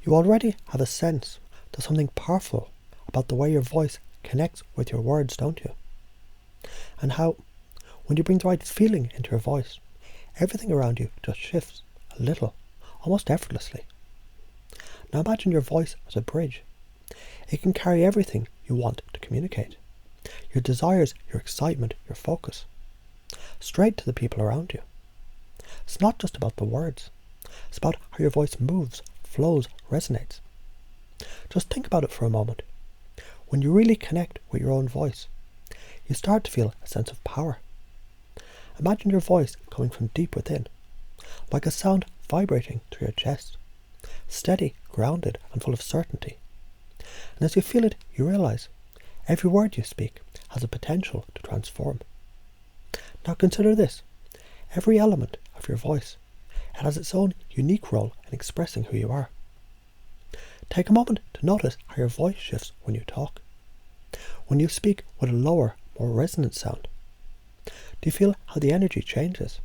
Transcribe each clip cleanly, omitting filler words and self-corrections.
You already have a sense there's something powerful about the way your voice connects with your words, don't you? And how, when you bring the right feeling into your voice, everything around you just shifts a little, almost effortlessly. Now imagine your voice as a bridge. It can carry everything you want to communicate. Your desires, your excitement, your focus. Straight to the people around you. It's not just about the words. It's about how your voice moves, flows, resonates. Just think about it for a moment. When you really connect with your own voice, you start to feel a sense of power. Imagine your voice coming from deep within, like a sound vibrating through your chest, steady, grounded, and full of certainty. And as you feel it, you realize every word you speak has a potential to transform. Now consider this. Every element of your voice, it has its own unique role in expressing who you are. Take a moment to notice how your voice shifts when you talk. When you speak with a lower, more resonant sound, do you feel how the energy changes?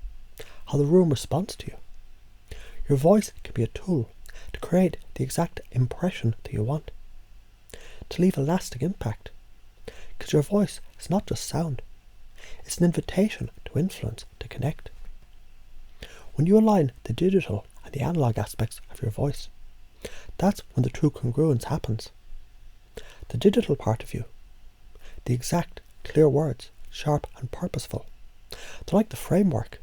How the room responds to you? Your voice can be a tool to create the exact impression that you want, to leave a lasting impact. Because your voice is not just sound, it's an invitation to influence, to connect. When you align the digital and the analog aspects of your voice, that's when the true congruence happens. The digital part of you, the exact, clear words, sharp and purposeful, they're like the framework.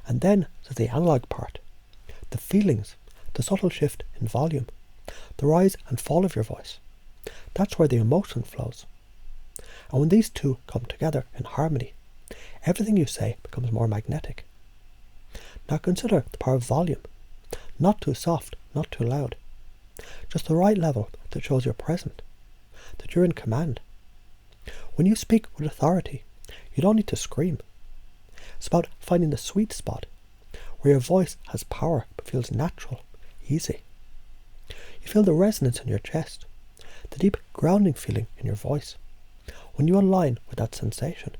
And then there's the analog part, the feelings, the subtle shift in volume, the rise and fall of your voice. That's where the emotion flows. And when these two come together in harmony, everything you say becomes more magnetic. Now consider the power of volume. Not too soft, not too loud. Just the right level that shows you're present, that you're in command. When you speak with authority, you don't need to scream. It's about finding the sweet spot, where your voice has power but feels natural, easy. You feel the resonance in your chest, the deep grounding feeling in your voice. When you align with that sensation,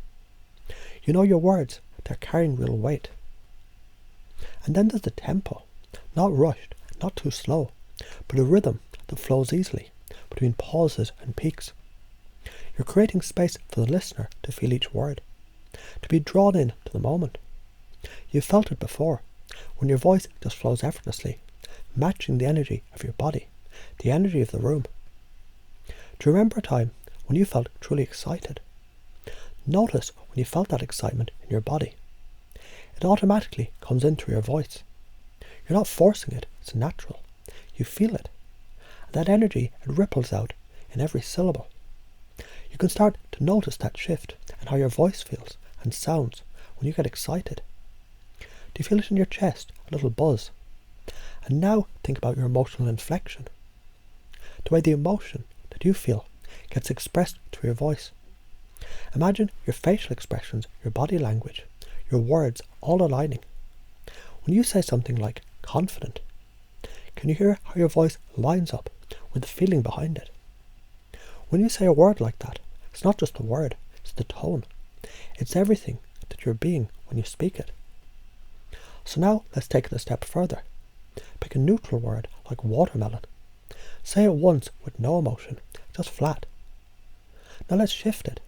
you know your words, they're carrying real weight. And then there's the tempo, not rushed, not too slow, but a rhythm that flows easily between pauses and peaks. You're creating space for the listener to feel each word, to be drawn in to the moment. You've felt it before, when your voice just flows effortlessly, matching the energy of your body, the energy of the room. Do you remember a time when you felt truly excited? Notice when you felt that excitement in your body. It automatically comes in through your voice. You're not forcing it, it's natural. You feel it. And that energy, it ripples out in every syllable. You can start to notice that shift and how your voice feels and sounds when you get excited. Do you feel it in your chest, a little buzz? And now think about your emotional inflection. The way the emotion that you feel gets expressed through your voice. Imagine your facial expressions, your body language, your words all aligning. When you say something like confident, can you hear how your voice lines up with the feeling behind it? When you say a word like that, it's not just a word, it's the tone. It's everything that you're being when you speak it. So now let's take it a step further. Pick a neutral word like watermelon. Say it once with no emotion, just flat. Now let's shift it.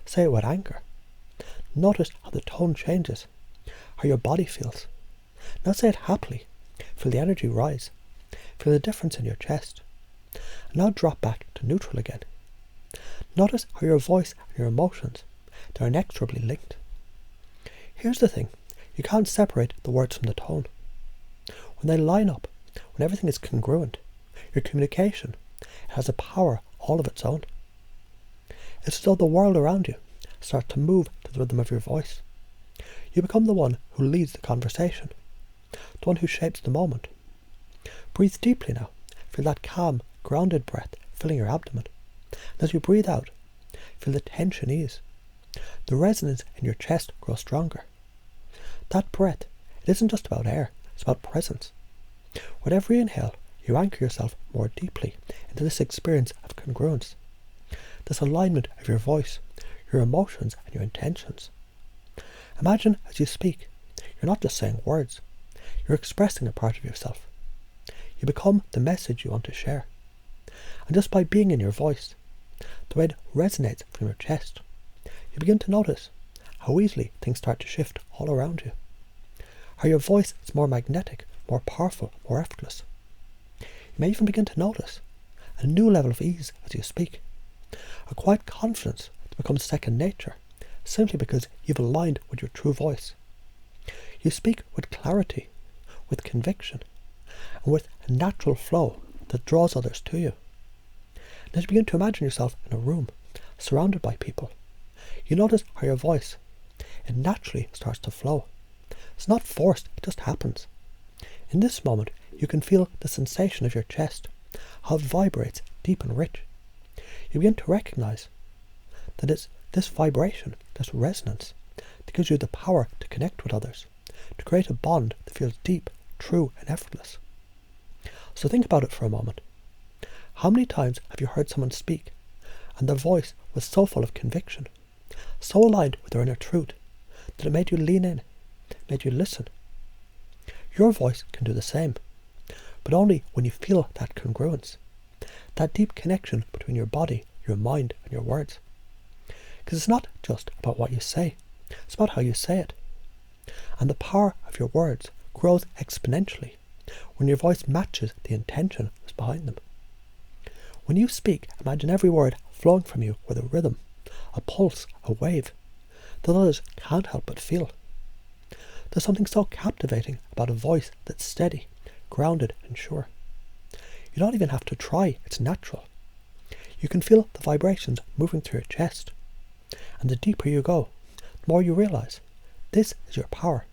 Say it with anger. Notice how the tone changes, how your body feels. Now say it happily. Feel the energy rise. Feel the difference in your chest. And now drop back to neutral again. Notice how your voice and your emotions, they're inexorably linked. Here's the thing. You can't separate the words from the tone. When they line up, when everything is congruent, your communication has a power all of its own. It's as though the world around you starts to move to the rhythm of your voice. You become the one who leads the conversation, the one who shapes the moment. Breathe deeply now. Feel that calm, grounded breath filling your abdomen. And as you breathe out, feel the tension ease. The resonance in your chest grows stronger. That breath, it isn't just about air, it's about presence. With every inhale, you anchor yourself more deeply into this experience of congruence, this alignment of your voice, your emotions and your intentions. Imagine as you speak, you're not just saying words, you're expressing a part of yourself. You become the message you want to share. And just by being in your voice, the way it resonates from your chest, you begin to notice how easily things start to shift all around you. How your voice is more magnetic, more powerful, more effortless. You may even begin to notice a new level of ease as you speak, a quiet confidence that becomes second nature, simply because you've aligned with your true voice. You speak with clarity, with conviction, and with a natural flow that draws others to you. And as you begin to imagine yourself in a room, surrounded by people, you notice how your voice, it naturally starts to flow. It's not forced, it just happens. In this moment, you can feel the sensation of your chest, how it vibrates deep and rich. You begin to recognize that it's this vibration, this resonance, that gives you the power to connect with others, to create a bond that feels deep, true, and effortless. So think about it for a moment. How many times have you heard someone speak, and their voice was so full of conviction, so aligned with their inner truth, that it made you lean in, made you listen? Your voice can do the same, but only when you feel that congruence, that deep connection between your body, your mind, and your words. Because it's not just about what you say, it's about how you say it. And the power of your words grows exponentially when your voice matches the intention that's behind them. When you speak, imagine every word flowing from you with a rhythm, a pulse, a wave, that others can't help but feel. There's something so captivating about a voice that's steady, grounded, and sure. You don't even have to try, it's natural. You can feel the vibrations moving through your chest. And the deeper you go, the more you realize this is your power,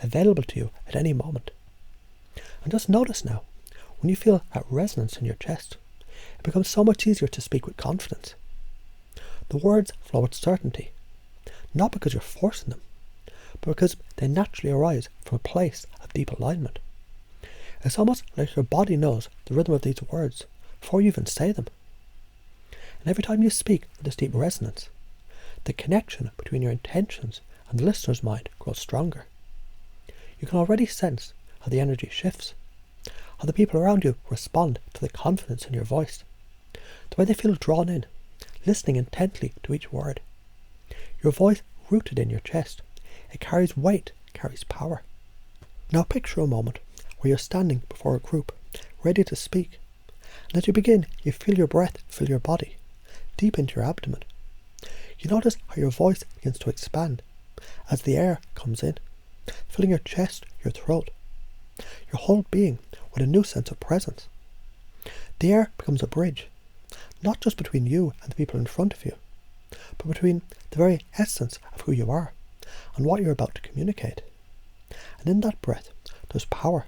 available to you at any moment. And just notice now, when you feel that resonance in your chest, it becomes so much easier to speak with confidence. The words flow with certainty, not because you're forcing them, but because they naturally arise from a place of deep alignment. It's almost like your body knows the rhythm of these words before you even say them. And every time you speak with this deep resonance, the connection between your intentions and the listener's mind grows stronger. You can already sense how the energy shifts, how the people around you respond to the confidence in your voice, the way they feel drawn in, listening intently to each word. Your voice rooted in your chest, it carries weight, carries power. Now picture a moment where you're standing before a group, ready to speak, and as you begin, you feel your breath fill your body, deep into your abdomen. You notice how your voice begins to expand as the air comes in, filling your chest, your throat, your whole being with a new sense of presence. The air becomes a bridge, not just between you and the people in front of you, but between the very essence of who you are and what you're about to communicate. And in that breath, there's power.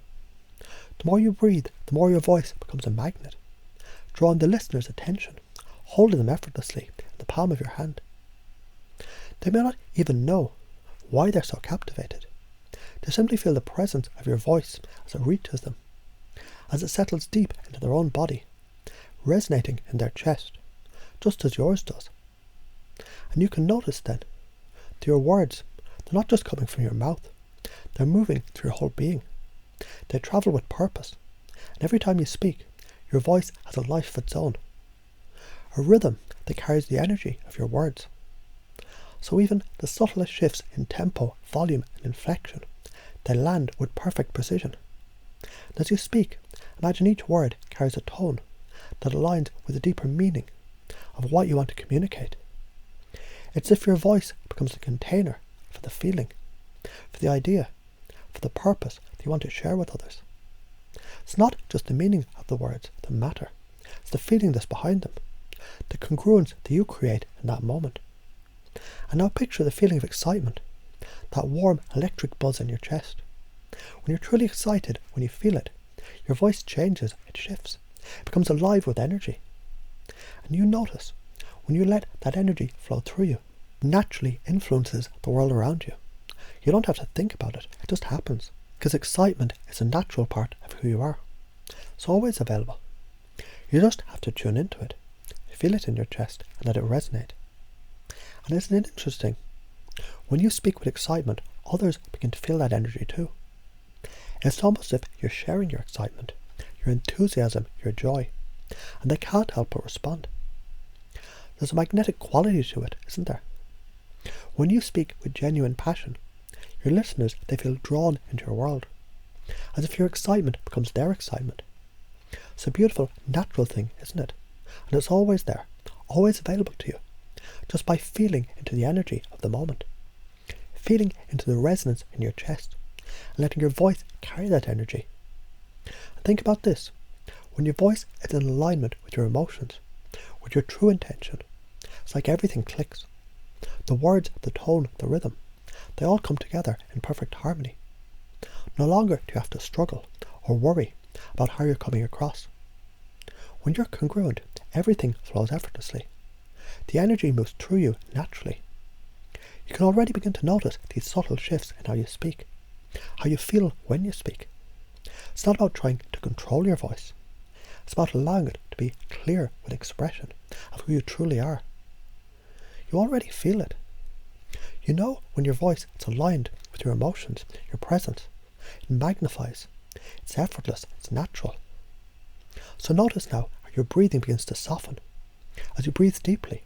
The more you breathe, the more your voice becomes a magnet, drawing the listener's attention, holding them effortlessly in the palm of your hand. They may not even know why they're so captivated. They simply feel the presence of your voice as it reaches them, as it settles deep into their own body, resonating in their chest, just as yours does. And you can notice then that your words, they're not just coming from your mouth, they're moving through your whole being. They travel with purpose, and every time you speak, your voice has a life of its own, a rhythm that carries the energy of your words. So even the subtlest shifts in tempo, volume, and inflection, they land with perfect precision. And as you speak, imagine each word carries a tone that aligns with the deeper meaning of what you want to communicate. It's as if your voice becomes a container for the feeling, for the idea, for the purpose that you want to share with others. It's not just the meaning of the words that matter, it's the feeling that's behind them, the congruence that you create in that moment. And now picture the feeling of excitement, that warm electric buzz in your chest. When you're truly excited, when you feel it, your voice changes, it shifts, it becomes alive with energy. And you notice, when you let that energy flow through you, it naturally influences the world around you. You don't have to think about it, it just happens, because excitement is a natural part of who you are. It's always available. You just have to tune into it, feel it in your chest, and let it resonate. And isn't it interesting? When you speak with excitement, others begin to feel that energy too. It's almost as if you're sharing your excitement, your enthusiasm, your joy, and they can't help but respond. There's a magnetic quality to it, isn't there? When you speak with genuine passion, your listeners, they feel drawn into your world, as if your excitement becomes their excitement. It's a beautiful, natural thing, isn't it? And it's always there, always available to you, just by feeling into the energy of the moment, feeling into the resonance in your chest, and letting your voice carry that energy. And think about this. When your voice is in alignment with your emotions, with your true intention, it's like everything clicks. The words, the tone, the rhythm, they all come together in perfect harmony. No longer do you have to struggle or worry about how you're coming across. When you're congruent, everything flows effortlessly. The energy moves through you naturally. You can already begin to notice these subtle shifts in how you speak, how you feel when you speak. It's not about trying to control your voice. It's about allowing it to be clear with expression of who you truly are. You already feel it. You know when your voice is aligned with your emotions, your presence. It magnifies. It's effortless. It's natural. So notice now how your breathing begins to soften. As you breathe deeply,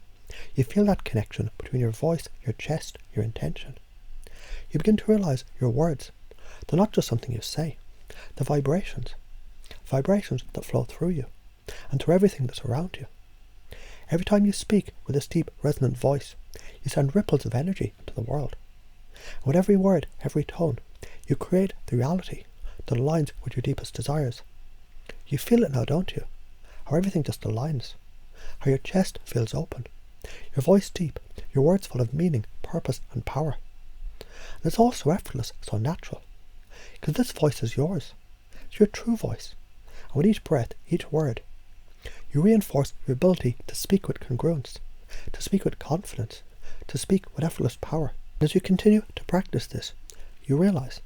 you feel that connection between your voice, your chest, your intention. You begin to realize your words. They're not just something you say. They're vibrations. Vibrations that flow through you and through everything that's around you. Every time you speak with this deep, resonant voice, you send ripples of energy into the world. And with every word, every tone, you create the reality that aligns with your deepest desires. You feel it now, don't you? How everything just aligns. How your chest feels open. Your voice deep. Your words full of meaning, purpose and power. And it's all so effortless, so natural. Because this voice is yours. It's your true voice. And with each breath, each word, you reinforce your ability to speak with congruence, to speak with confidence, to speak with effortless power. And as you continue to practice this, you realize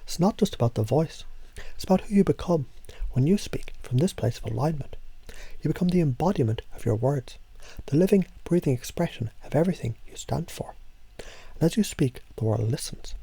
it's not just about the voice. It's about who you become when you speak from this place of alignment. You become the embodiment of your words, the living, breathing expression of everything you stand for. And as you speak, the world listens.